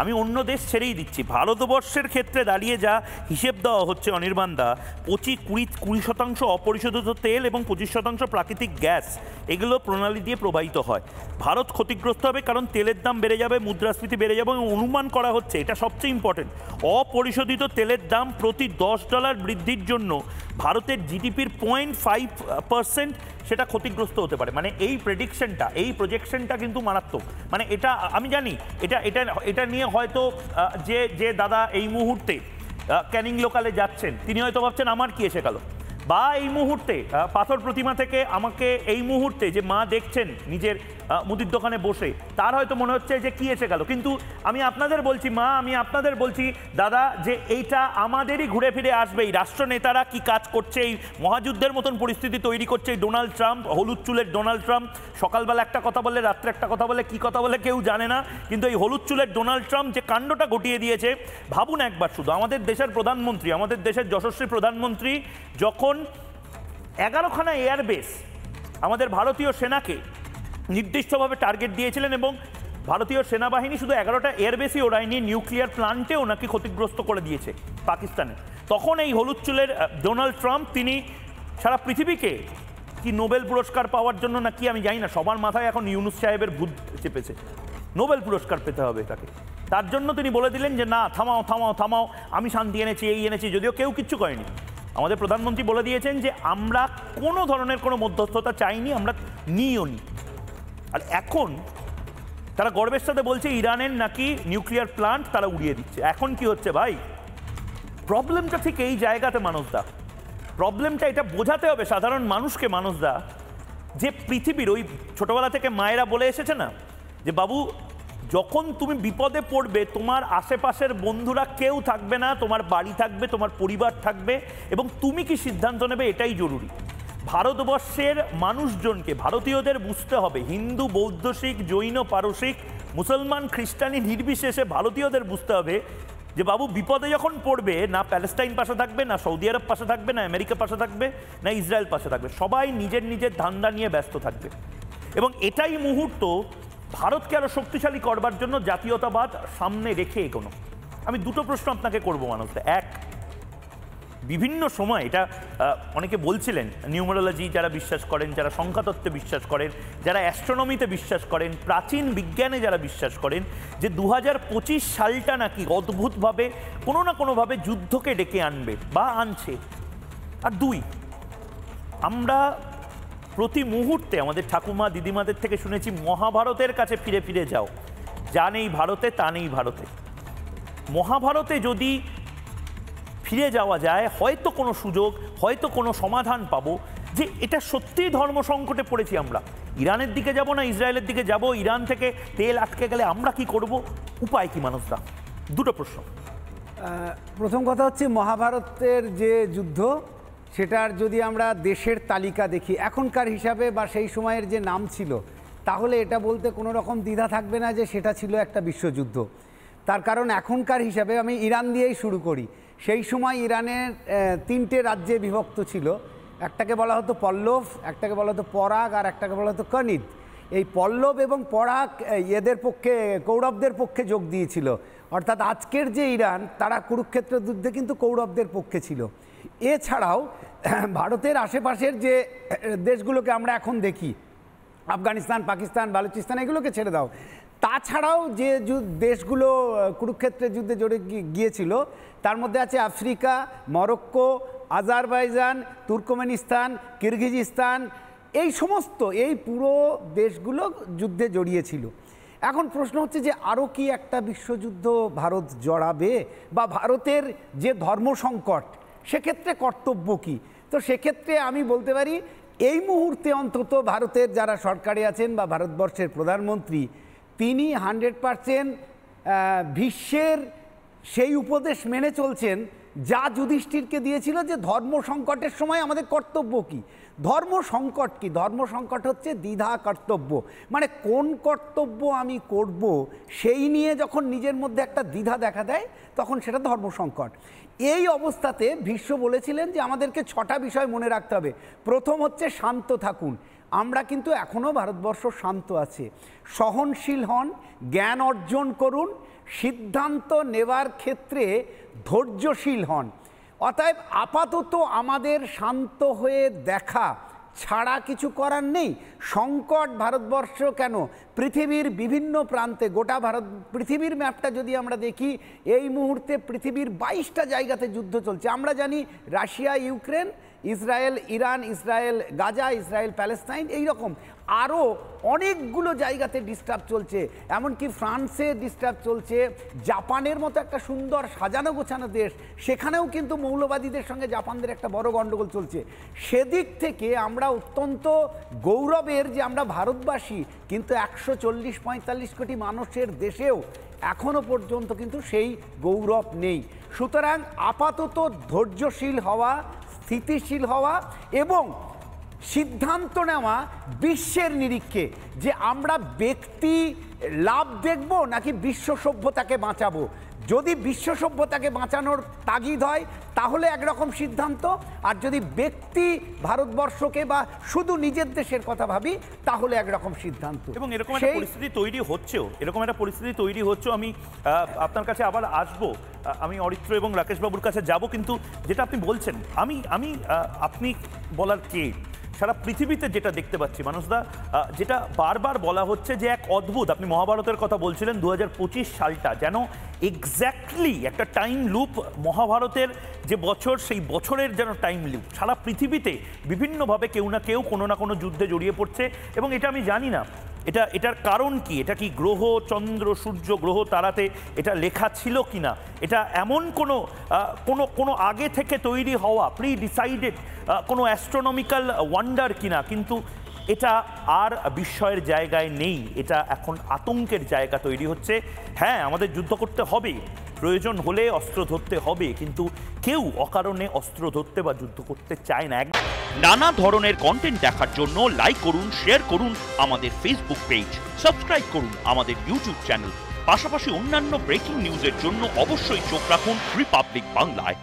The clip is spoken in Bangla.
আমি অন্য দেশ ছেড়েই দিচ্ছি, ভারতবর্ষের ক্ষেত্রে দাঁড়িয়ে যা হিসেব দেওয়া হচ্ছে অনির্বাণদা, 20% অপরিশোধিত তেল এবং 25% প্রাকৃতিক গ্যাস, এগুলো প্রণালী দিয়ে প্রবাহিত হয়। ভারত ক্ষতিগ্রস্ত হবে কারণ তেলের দাম বেড়ে যাবে, মুদ্রাস্ফীতি বেড়ে যাবে এবং অনুমান করা হচ্ছে, এটা সবচেয়ে ইম্পর্টেন্ট, অপরিশোধিত তেলের দাম প্রতি $10 বৃদ্ধির জন্য ভারতের জিডিপির 0.5% সেটা ক্ষতিগ্রস্ত হতে পারে। মানে এই প্রেডিকশনটা, এই প্রজেকশনটা কিন্তু মারাত্মক। মানে এটা আমি জানি, এটা এটা এটা নিয়ে হয়তো যে দাদা এই মুহূর্তে ক্যানিং লোকালে যাচ্ছেন তিনি হয়তো ভাবছেন আমার কি এসে গেল, বা এই মুহূর্তে পাথর প্রতিমা থেকে আমাকে এই মুহূর্তে যে মা দেখছেন নিজের মুদির দোকানে বসে, তার হয়তো মনে হচ্ছে যে কি এসে গেল। কিন্তু আমি আপনাদের বলছি মা, আমি আপনাদের বলছি দাদা, যে এইটা আমাদেরই ঘুরে ফিরে আসবে। এই রাষ্ট্রনেতারা কি কাজ করছে, এই মহাযুদ্ধের মতন পরিস্থিতি তৈরি করছে এই ডোনাল্ড ট্রাম্প, হলুদ চুলের ডোনাল্ড ট্রাম্প, সকালবেলা একটা কথা বলে রাত্রে একটা কথা বলে, কি কথা বলে কেউ জানে না, কিন্তু এই হলুদ চুলের ডোনাল্ড ট্রাম্প যে কাণ্ডটা ঘটিয়ে দিয়েছে, ভাবুন একবার শুধু, আমাদের দেশের প্রধানমন্ত্রী, আমাদের দেশের যশস্বী প্রধানমন্ত্রী যখন 11খানা এয়ারবেস আমাদের ভারতীয় সেনাকে নির্দিষ্টভাবে টার্গেট দিয়েছিলেন, এবং ভারতীয় সেনাবাহিনী শুধু 11টা এয়ারবেসই ওড়ায়নি, নিউক্লিয়ার প্লান্টেও নাকি ক্ষতিগ্রস্ত করে দিয়েছে পাকিস্তানে, তখন এই হলুদ চুলের ডোনাল্ড ট্রাম্প তিনি সারা পৃথিবীকে কি নোবেল পুরস্কার পাওয়ার জন্য না কি আমি জানি না, সবার মাথায় এখন ইউনুস সাহেবের ভূত চেপেছে, নোবেল পুরস্কার পেতে হবে তাকে, তার জন্য তিনি বলে দিলেন যে না, থামাও থামাও থামাও, আমি শান্তি এনেছি, এই এনেছি, যদিও কেউ কিচ্ছু করেনি। আমাদের প্রধানমন্ত্রী বলে দিয়েছেন যে আমরা কোনো ধরনের কোনো মধ্যস্থতা চাইনি, আমরা নিইও নি। আর এখন তারা গর্বের সাথে বলছে ইরানের নাকি নিউক্লিয়ার প্লান্ট তারা উড়িয়ে দিচ্ছে। এখন কি হচ্ছে ভাই, প্রবলেমটা ঠিক এই জায়গাতে মানুষদা, প্রবলেমটা এটা বোঝাতে হবে সাধারণ মানুষকে মানুষদা, যে পৃথিবীর ওই ছোটবেলা থেকে মায়েরা বলে এসেছে না, যে বাবু যখন তুমি বিপদে পড়বে তোমার আশেপাশের বন্ধুরা কেউ থাকবে না, তোমার বাড়ি থাকবে, তোমার পরিবার থাকবে, এবং তুমি কি সিদ্ধান্ত নেবে এটাই জরুরি। ভারতবর্ষের মানুষজনকে, ভারতীয়দের বুঝতে হবে, হিন্দু, বৌদ্ধ, শিখ, জৈন, পারসিক, মুসলমান, খ্রিস্টানি নির্বিশেষে ভারতীয়দের বুঝতে হবে যে বাবু বিপদে যখন পড়বে, না প্যালেস্টাইন পাশে থাকবে, না সৌদি আরব পাশে থাকবে, না আমেরিকা পাশে থাকবে, না ইসরায়েল পাশে থাকবে, সবাই নিজের নিজের ধান্দা নিয়ে ব্যস্ত থাকবে। এবং এটাই মুহূর্ত ভারতকে আরো শক্তিশালী করবার জন্য জাতীয়তাবাদ সামনে রেখে এগোনো। আমি দুটো প্রশ্ন আপনাকে করবো মানুষটা। এক, বিভিন্ন সময় এটা অনেকে বলছিলেন, নিউমেরোলজি যারা বিশ্বাস করেন, যারা সংখ্যাতত্ত্বে বিশ্বাস করেন, যারা অ্যাস্ট্রোনমিতে বিশ্বাস করেন, প্রাচীন বিজ্ঞানে যারা বিশ্বাস করেন, যে 2025 সালটা নাকি অদ্ভুতভাবে কোনো না কোনোভাবে যুদ্ধকে ডেকে আনবে বা আনছে। আর দুই, আমরা প্রতি মুহূর্তে আমাদের ঠাকুমা দিদিমাদের থেকে শুনেছি মহাভারতের কাছে ফিরে ফিরে যাও, যা নেই ভারতে তা নেই ভারতে। মহাভারতে যদি ফিরে যাওয়া যায়, হয়তো কোনো সুযোগ, হয়তো কোনো সমাধান পাবো, যে এটা সত্যিই ধর্ম সংকটে পড়েছি আমরা, ইরানের দিকে যাব না ইসরায়েলের দিকে যাব, ইরান থেকে তেল আটকে গেলে আমরা কি করব, উপায় কি মানুষরা? দুটো প্রশ্ন। প্রথম কথা হচ্ছে, মহাভারতের যে যুদ্ধ, সেটার যদি আমরা দেশের তালিকা দেখি এখনকার হিসাবে বা সেই সময়ের যে নাম ছিল, তাহলে এটা বলতে কোনো রকম দ্বিধা থাকবে না যে সেটা ছিল একটা বিশ্বযুদ্ধ। তার কারণ এখনকার হিসাবে, আমি ইরান দিয়েই শুরু করি, সেই সময় ইরানের 3টে রাজ্যে বিভক্ত ছিল। একটাকে বলা হতো পল্লব, একটাকে বলা হতো পরাগ, আর একটাকে বলা হতো কনিদ। এই পল্লব এবং পরাগ এদের পক্ষে, কৌরবদের পক্ষে যোগ দিয়েছিল। অর্থাৎ আজকের যে ইরান, তারা কুরুক্ষেত্র যুদ্ধে কিন্তু কৌরবদের পক্ষে ছিল। এছাড়াও ভারতের আশেপাশের যে দেশগুলোকে আমরা এখন দেখি, আফগানিস্তান, পাকিস্তান, বালুচিস্তান, এগুলোকে ছেড়ে দাও, তাছাড়াও যে দেশগুলো কুরুক্ষেত্রের যুদ্ধে জড়ে গিয়েছিল, তার মধ্যে আছে Africa, Morocco, Azerbaijan, Turkmenistan, Kyrgyzstan, এই সমস্ত, এই পুরো দেশগুলো যুদ্ধে জড়িয়েছিল। এখন প্রশ্ন হচ্ছে যে আরও কি একটা বিশ্বযুদ্ধ ভারত জড়াবে, বা ভারতের যে ধর্ম সংকট, সেক্ষেত্রে কর্তব্য কী? তো সেক্ষেত্রে আমি বলতে পারি, এই মুহূর্তে অন্তত ভারতের যারা সরকারে আছেন বা ভারতবর্ষের প্রধানমন্ত্রী, তিনি 100% বিশ্বের সেই উপদেশ মেনে চলছেন যা যুধিষ্ঠিরকে দিয়েছিল, যে ধর্ম সংকটের সময় আমাদের কর্তব্য কী। ধর্ম সংকট কি? ধর্ম সংকট হচ্ছে দ্বিধা কর্তব্য, মানে কোন কর্তব্য আমি করব সেই নিয়ে যখন নিজের মধ্যে একটা দ্বিধা দেখা দেয়, তখন সেটা ধর্ম সংকট। এই অবস্থাতে ভীষ্ম বলেছিলেন যে আমাদেরকে 6টা বিষয় মনে রাখতে হবে। প্রথম হচ্ছে শান্ত থাকুন। আমরা কিন্তু এখনও ভারতবর্ষ শান্ত আছে। সহনশীল হন, জ্ঞান অর্জন করুন, সিদ্ধান্ত নেওয়ার ক্ষেত্রে ধৈর্যশীল হন। অতএব আপাতত আমাদের শান্ত হয়ে দেখা ছাড়া কিছু করার নেই। সংকট ভারতবর্ষ কেন, পৃথিবীর বিভিন্ন প্রান্তে, গোটা পৃথিবীর ম্যাপটা যদি আমরা দেখি, এই মুহূর্তে পৃথিবীর 22টা জায়গাতে যুদ্ধ চলছে। আমরা জানি Russia Ukraine, Israel Iran, Israel Gaza, Israel Palestine, এইরকম আরও অনেকগুলো জায়গাতে ডিস্টার্ব চলছে। এমনকি ফ্রান্সে ডিস্টার্ব চলছে, জাপানের মতো একটা সুন্দর সাজানো গোছানো দেশ, সেখানেও কিন্তু মৌলবাদীদের সঙ্গে জাপানদের একটা বড় গণ্ডগোল চলছে। সেদিক থেকে আমরা অত্যন্ত গৌরবের যে আমরা ভারতবাসী, কিন্তু 140-45 কোটি মানুষের দেশেও এখনো পর্যন্ত কিন্তু সেই গৌরব নেই। সুতরাং আপাতত ধৈর্যশীল হওয়া, স্থিতিশীল হওয়া এবং সিদ্ধান্ত নেওয়া বিশ্বের নিরিখে যে আমরা ব্যক্তি লাভ দেখব নাকি বিশ্ব সভ্যতাকে বাঁচাবো। যদি বিশ্ব সভ্যতাকে বাঁচানোর তাগিদ হয় তাহলে একরকম সিদ্ধান্ত, আর যদি ব্যক্তি ভারতবর্ষকে বা শুধু নিজের দেশের কথা ভাবি তাহলে একরকম সিদ্ধান্ত। এবং এরকম একটা পরিস্থিতি তৈরি হচ্ছেও, আমি আপনার কাছে আবার আসবো, আমি অরিত্র এবং রাকেশ বাবুর কাছে যাব, কিন্তু যেটা আপনি বলছেন আপনি বলার কে, সারা পৃথিবীতে যেটা দেখতে পাচ্ছি মানুষদা, যেটা বারবার বলা হচ্ছে যে এক অদ্ভুত, আপনি মহাভারতের কথা বলছিলেন, 2025 সালটা যেন এক্স্যাক্টলি একটা টাইম লুপ, মহাভারতের যে বছর সেই বছরের যেন টাইম লুপ। সারা পৃথিবীতে বিভিন্নভাবে কেউ না কেউ কোনো না কোনো যুদ্ধে জড়িয়ে পড়ছে, এবং এটা আমি জানি না এটার কারণ কি, এটা কি গ্রহ, চন্দ্র, সূর্য, গ্রহ, তারাতে এটা লেখা ছিল কি না, এটা এমন কোনো আগে থেকে তৈরি হওয়া প্রি ডিসাইডেড কোনো অ্যাস্ট্রোনমিক্যাল ওয়ান্ডার কিনা, কিন্তু এটা আর বিস্ময়ের জায়গায় নেই, এটা এখন আতঙ্কের জায়গা তৈরি হচ্ছে। হ্যাঁ, আমাদের যুদ্ধ করতে হবে, প্রয়োজন হলে অস্ত্র ধরতে হবে, কিন্তু কেউ অকারণে অস্ত্র ধরতে বা যুদ্ধ করতে চায় না। নানা ধরনের কন্টেন্ট দেখার জন্য লাইক করুন, শেয়ার করুন আমাদের ফেসবুক পেজ, সাবস্ক্রাইব করুন আমাদের ইউটিউব চ্যানেল। পাশাপাশি অন্যান্য ব্রেকিং নিউজের জন্য অবশ্যই চোখ রাখুন রিপাবলিক বাংলায়।